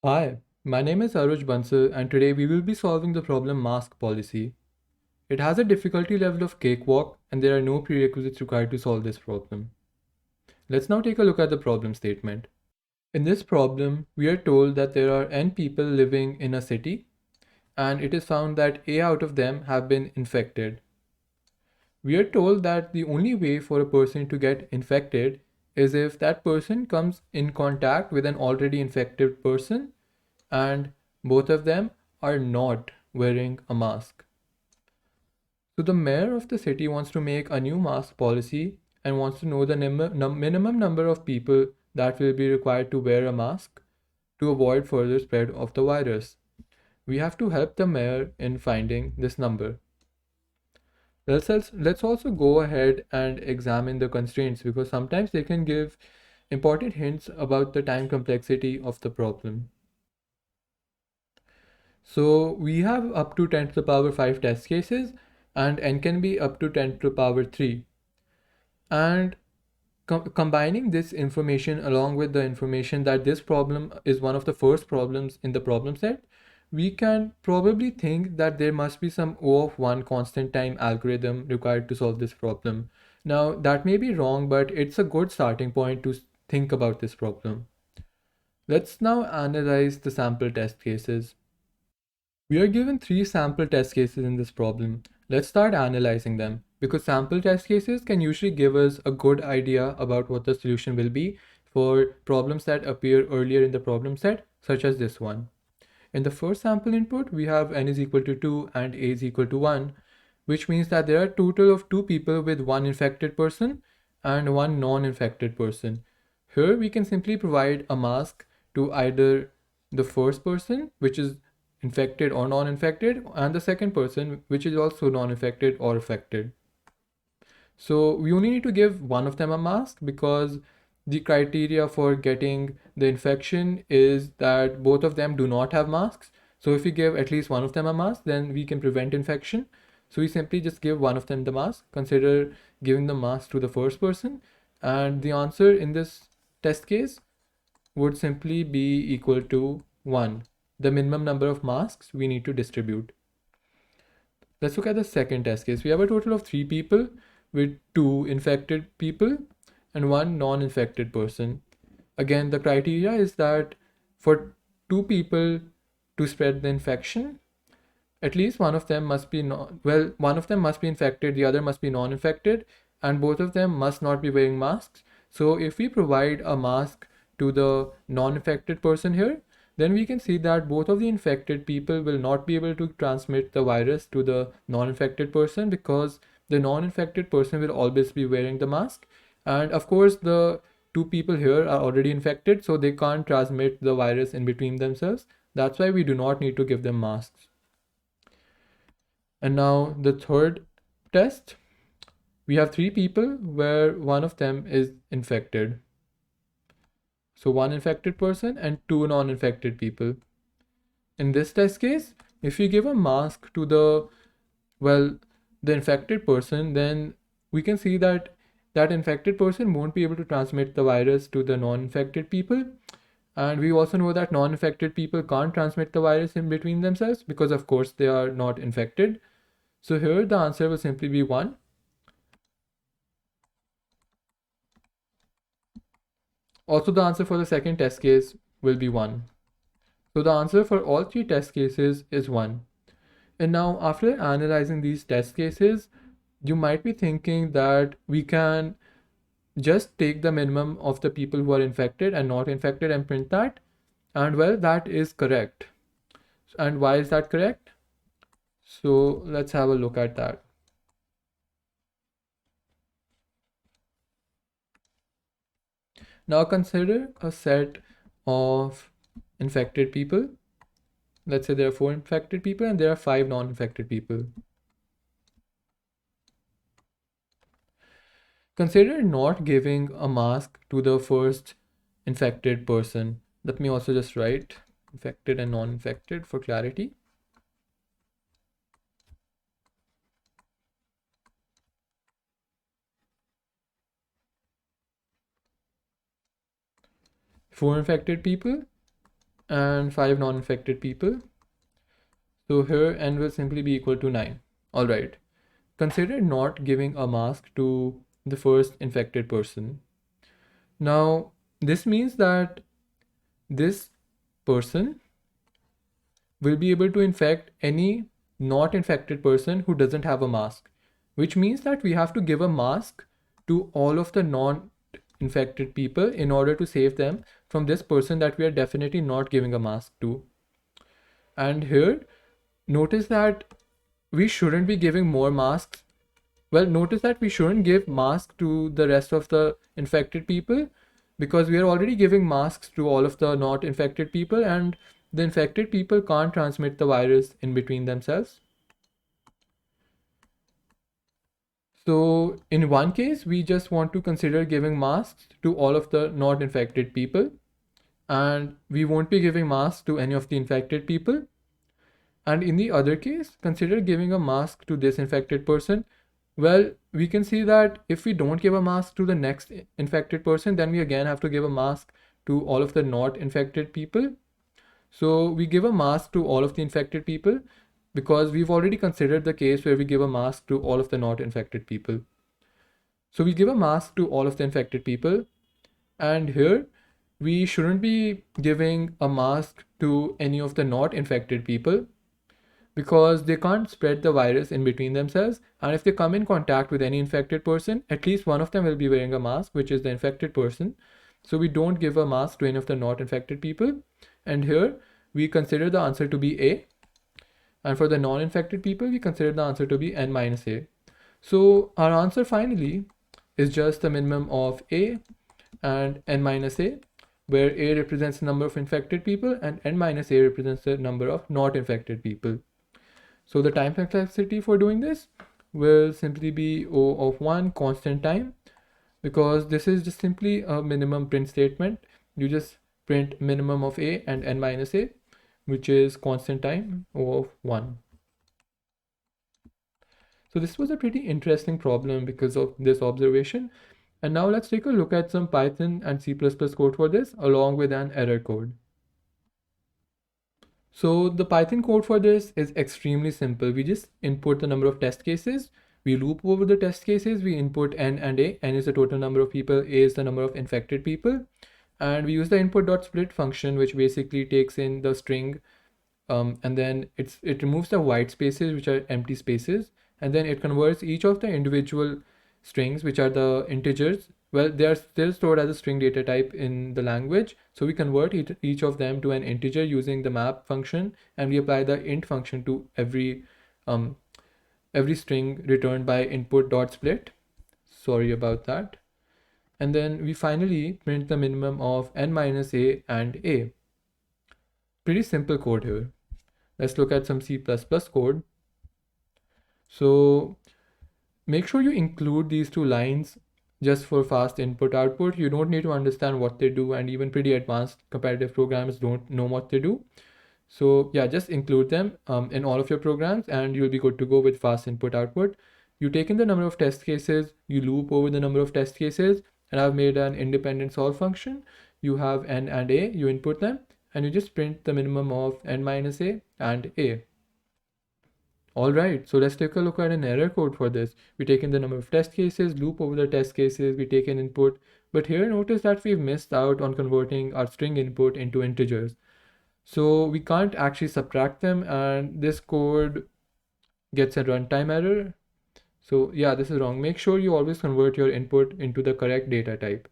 Hi, my name is Aruj Bansal and today we will be solving the problem mask policy. It has a difficulty level of cakewalk and there are no prerequisites required to solve this problem. Let's now take a look at the problem statement. In this problem, we are told that there are n people living in a city and it is found that A out of them have been infected. We are told that the only way for a person to get infected is if that person comes in contact with an already infected person and both of them are not wearing a mask. So the mayor of the city wants to make a new mask policy and wants to know the minimum number of people that will be required to wear a mask to avoid further spread of the virus. We have to help the mayor in finding this number. Let's also go ahead and examine the constraints because sometimes they can give important hints about the time complexity of the problem. So we have up to 10 to the power 5 test cases and n can be up to 10 to the power 3. And combining this information along with the information that this problem is one of the first problems in the problem set, we can probably think that there must be some O of 1 constant time algorithm required to solve this problem. Now, that may be wrong, but it's a good starting point to think about this problem. Let's now analyze the sample test cases. We are given three sample test cases in this problem. Let's start analyzing them because sample test cases can usually give us a good idea about what the solution will be for problems that appear earlier in the problem set, such as this one. In the first sample input, we have n is equal to 2 and a is equal to 1, which means that there are a total of two people with one infected person and one non-infected person. Here we can simply provide a mask to either the first person, which is infected or non-infected, and the second person, which is also non-infected or affected. So we only need to give one of them a mask because the criteria for getting the infection is that both of them do not have masks. So if we give at least one of them a mask, then we can prevent infection. So we simply just give one of them the mask, consider giving the mask to the first person, and the answer in this test case would simply be equal to 1, the minimum number of masks we need to distribute. Let's look at the second test case. We have a total of 3 people with 2 infected people and 1 non-infected person. Again, the criteria is that for 2 people to spread the infection, at least one of them must be one of them must be infected, the other must be non-infected, and both of them must not be wearing masks. So if we provide a mask to the non-infected person here, then we can see that both of the infected people will not be able to transmit the virus to the non-infected person because the non-infected person will always be wearing the mask. And of course, the two people here are already infected, so they can't transmit the virus in between themselves. That's why we do not need to give them masks. And now the third test, we have 3 people where one of them is infected. So one infected person and 2 non-infected people. In this test case, if we give a mask to the infected person, then we can see that that infected person won't be able to transmit the virus to the non-infected people. And we also know that non-infected people can't transmit the virus in between themselves because of course they are not infected. So here the answer will simply be 1. Also, the answer for the second test case will be 1. So the answer for all 3 test cases is 1. And now, after analyzing these test cases, you might be thinking that we can just take the minimum of the people who are infected and not infected and print that. And well, that is correct. And why is that correct? So let's have a look at that. Now consider a set of infected people. Let's say there are 4 infected people and there are 5 non-infected people. Consider not giving a mask to the first infected person. Let me also just write infected and non-infected for clarity. Four infected people and 5 non-infected people. So here n will simply be equal to 9. All right. Consider not giving a mask to the first infected person. Now, this means that this person will be able to infect any not infected person who doesn't have a mask, which means that we have to give a mask to all of the non-infected people in order to save them from this person that we are definitely not giving a mask to. And here, notice that we shouldn't be giving more masks. Well, notice that we shouldn't give masks to the rest of the infected people because we are already giving masks to all of the not infected people, and the infected people can't transmit the virus in between themselves. So in one case, we just want to consider giving masks to all of the not infected people, and we won't be giving masks to any of the infected people. And in the other case, consider giving a mask to this infected person. Well, we can see that if we don't give a mask to the next infected person, then we again have to give a mask to all of the not infected people. So we give a mask to all of the infected people because we've already considered the case where we give a mask to all of the not infected people. So we give a mask to all of the infected people, and here we shouldn't be giving a mask to any of the not infected people because they can't spread the virus in between themselves, and if they come in contact with any infected person, at least one of them will be wearing a mask, which is the infected person. So we don't give a mask to any of the not infected people, and here we consider the answer to be A, and for the non-infected people we consider the answer to be n minus A. So our answer finally is just the minimum of A and n minus A, where A represents the number of infected people and n minus A represents the number of not infected people. So the time complexity for doing this will simply be O of 1 constant time, because this is just simply a minimum print statement. You just print minimum of A and n minus A, which is constant time O of 1. So this was a pretty interesting problem because of this observation. And now let's take a look at some Python and C++ code for this, along with an error code. So the Python code for this is extremely simple. We just input the number of test cases. We loop over the test cases. We input n and A. N is the total number of people. A is the number of infected people. And we use the input.split function, which basically takes in the string and then it removes the white spaces, which are empty spaces. And then it converts each of the individual strings, which are the integers. Well, they are still stored as a string data type in the language. So we convert each of them to an integer using the map function, and we apply the int function to every string returned by input.split. Sorry about that. And then we finally print the minimum of n minus A and A. Pretty simple code here. Let's look at some C++ code. So make sure you include these two lines just for fast input output. You don't need to understand what they do, and even pretty advanced competitive programs don't know what they do. So yeah, just include them in all of your programs and you'll be good to go with fast input output. You take in the number of test cases, you loop over the number of test cases, and I've made an independent solve function. You have n and A, you input them, and you just print the minimum of n minus A and A. All right, so let's take a look at an error code for this. We take in the number of test cases, loop over the test cases, we take an input, but here notice that we've missed out on converting our string input into integers. So we can't actually subtract them, and this code gets a runtime error. So yeah, this is wrong. Make sure you always convert your input into the correct data type.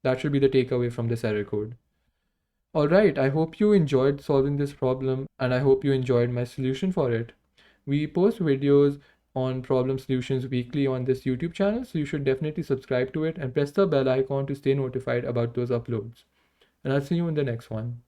That should be the takeaway from this error code. All right, I hope you enjoyed solving this problem, and I hope you enjoyed my solution for it. We post videos on problem solutions weekly on this YouTube channel, so you should definitely subscribe to it and press the bell icon to stay notified about those uploads. And I'll see you in the next one.